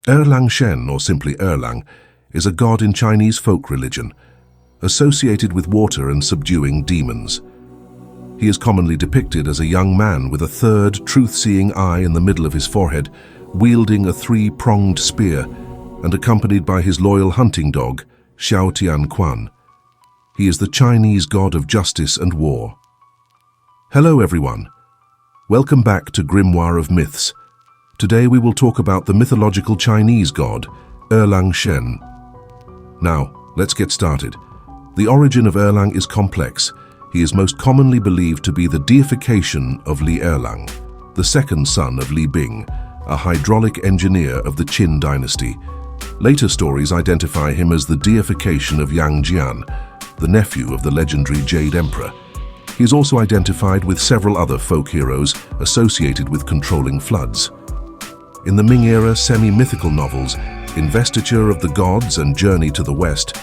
Erlang Shen, or simply Erlang, is a god in Chinese folk religion, associated with water and subduing demons. He is commonly depicted as a young man with a third, truth-seeing eye in the middle of his forehead, wielding a three-pronged spear, and accompanied by his loyal hunting dog, Xiaotian. He is the Chinese god of justice and war. Hello everyone. Welcome back to Grimoire of Myths. Today we will talk about the mythological Chinese god, Erlang Shen. Now, let's get started. The origin of Erlang is complex. He is most commonly believed to be the deification of Li Erlang, the second son of Li Bing, a hydraulic engineer of the Qin dynasty. Later stories identify him as the deification of Yang Jian, the nephew of the legendary Jade Emperor. He is also identified with several other folk heroes associated with controlling floods. In the Ming-era semi-mythical novels, Investiture of the Gods and Journey to the West,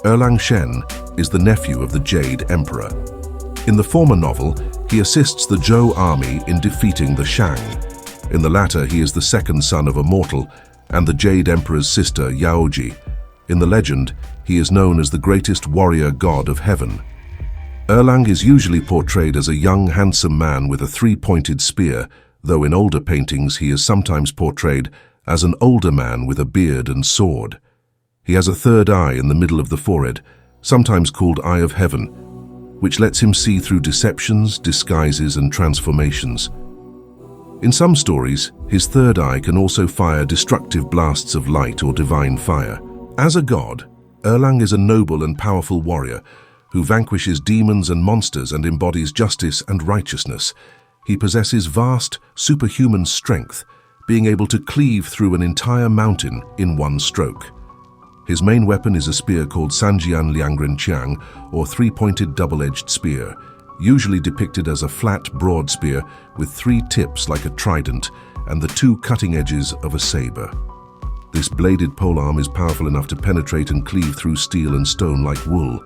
Erlang Shen is the nephew of the Jade Emperor. In the former novel, he assists the Zhou army in defeating the Shang. In the latter, he is the second son of a mortal and the Jade Emperor's sister Yaoji. In the legend, he is known as the greatest warrior god of heaven. Erlang is usually portrayed as a young, handsome man with a three-pointed spear, though in older paintings he is sometimes portrayed as an older man with a beard and sword. He has a third eye in the middle of the forehead, sometimes called Eye of Heaven, which lets him see through deceptions, disguises, and transformations. In some stories, his third eye can also fire destructive blasts of light or divine fire. As a god, Erlang is a noble and powerful warrior who vanquishes demons and monsters and embodies justice and righteousness. He possesses vast, superhuman strength, being able to cleave through an entire mountain in one stroke. His main weapon is a spear called Sanjian Liangren Qiang, or three-pointed double-edged spear, usually depicted as a flat, broad spear with three tips like a trident and the two cutting edges of a saber. This bladed polearm is powerful enough to penetrate and cleave through steel and stone like wool.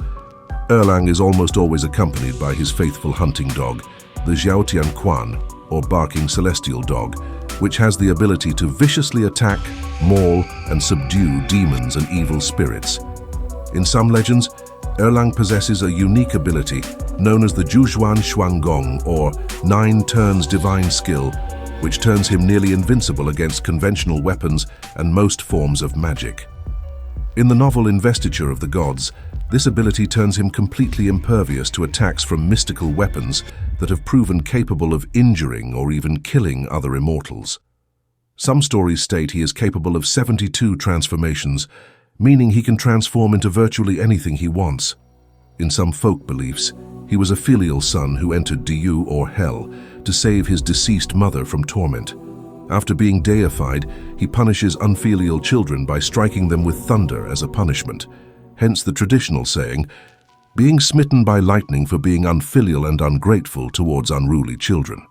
Erlang is almost always accompanied by his faithful hunting dog, the Xiaotian, or barking celestial dog, which has the ability to viciously attack, maul, and subdue demons and evil spirits. In some legends, Erlang possesses a unique ability known as the Zhujuan Shuanggong, or 9 turns divine skill, which turns him nearly invincible against conventional weapons and most forms of magic. In the novel Investiture of the Gods, this ability turns him completely impervious to attacks from mystical weapons that have proven capable of injuring or even killing other immortals. Some stories state he is capable of 72 transformations, meaning he can transform into virtually anything he wants. In some folk beliefs, he was a filial son who entered Diyu, or hell, to save his deceased mother from torment. After being deified, he punishes unfilial children by striking them with thunder as a punishment. Hence the traditional saying, being smitten by lightning for being unfilial and ungrateful towards unruly children.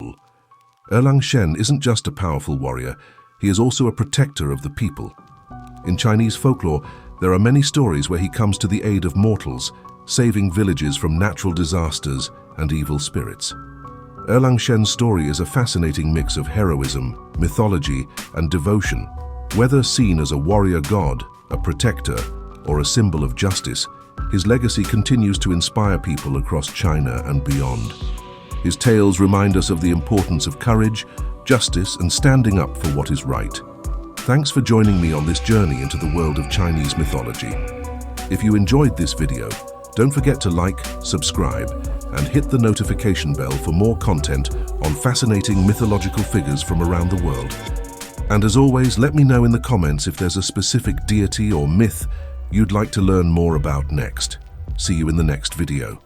Erlang Shen isn't just a powerful warrior, he is also a protector of the people. In Chinese folklore, there are many stories where he comes to the aid of mortals, saving villages from natural disasters and evil spirits. Erlang Shen's story is a fascinating mix of heroism, mythology, and devotion. Whether seen as a warrior god, a protector, or a symbol of justice, his legacy continues to inspire people across China and beyond. His tales remind us of the importance of courage, justice, and standing up for what is right. Thanks for joining me on this journey into the world of Chinese mythology. If you enjoyed this video, don't forget to like, subscribe, and hit the notification bell for more content on fascinating mythological figures from around the world. And as always, let me know in the comments if there's a specific deity or myth you'd like to learn more about next. See you in the next video.